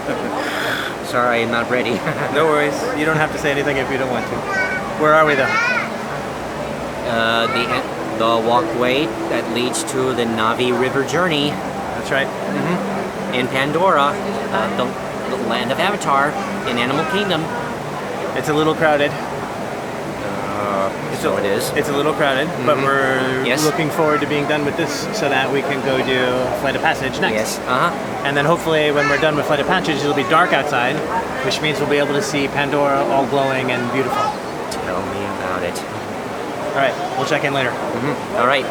it. Sorry, I'm not ready. No worries. You don't have to say anything if you don't want to. Where are we though? The walkway that leads to the Navi River journey That's right. in Pandora, the land of Avatar in Animal Kingdom. It's a little crowded. So it is. It's a little crowded, but we're Yes. looking forward to being done with this so that we can go do Flight of Passage next. Yes. And then hopefully when we're done with Flight of Passage, it'll be dark outside, which means we'll be able to see Pandora all glowing and beautiful. Tell me about it. All right, we'll check in later. All right.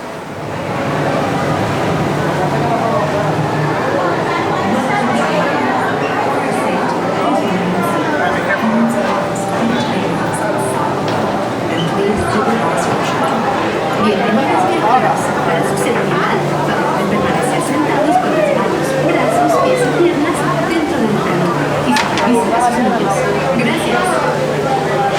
Bienvenidos viajeros. Para su seguridad, pueden permanecer sentados con las manos, brazos, pies y piernas dentro del carro y supervisen a sus niños. Gracias.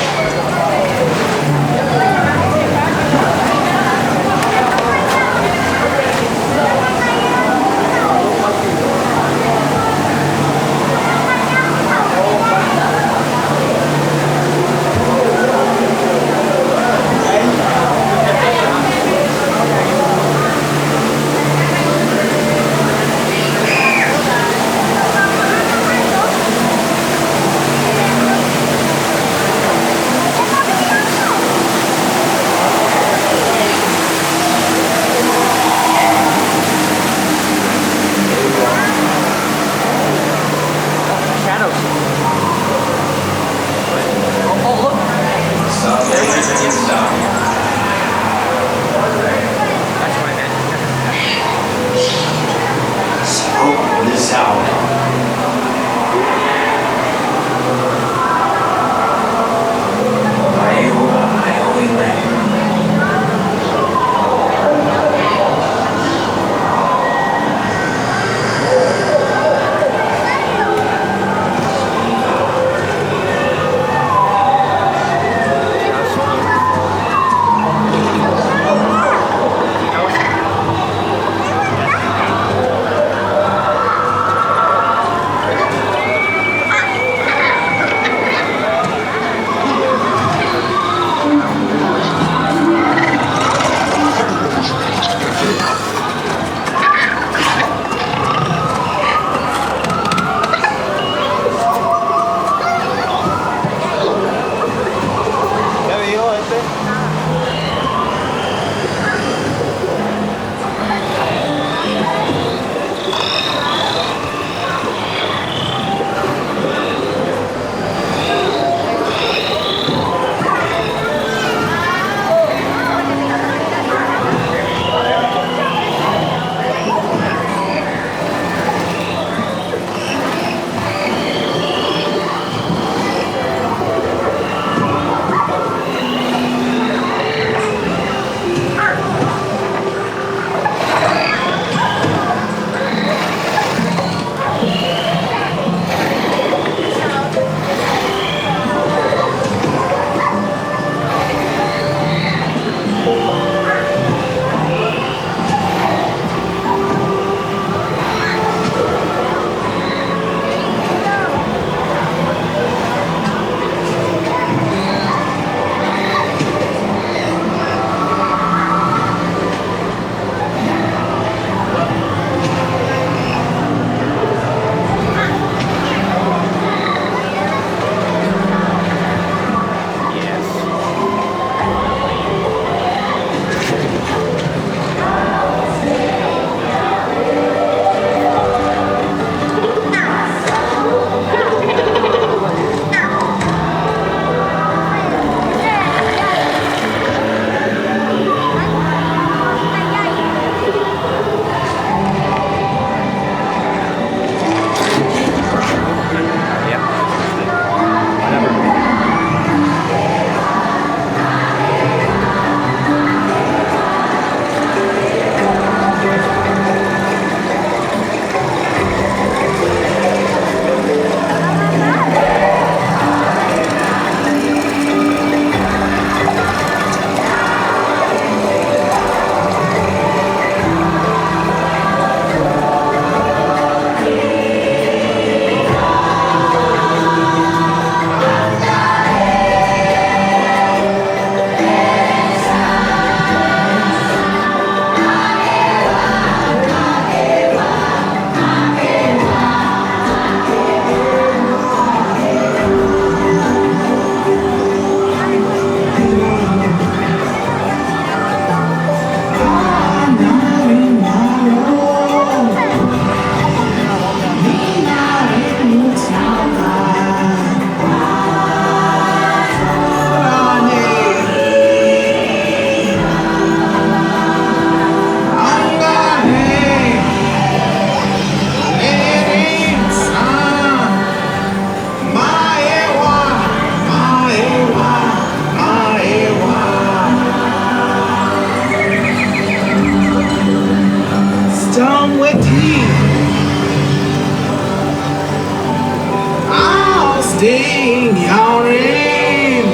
sing your name.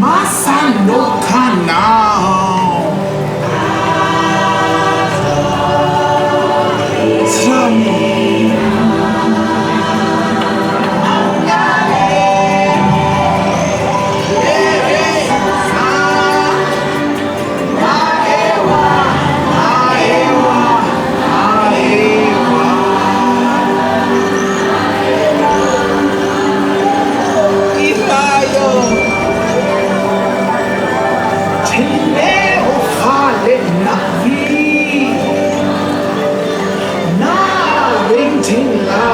My son no can now. Ting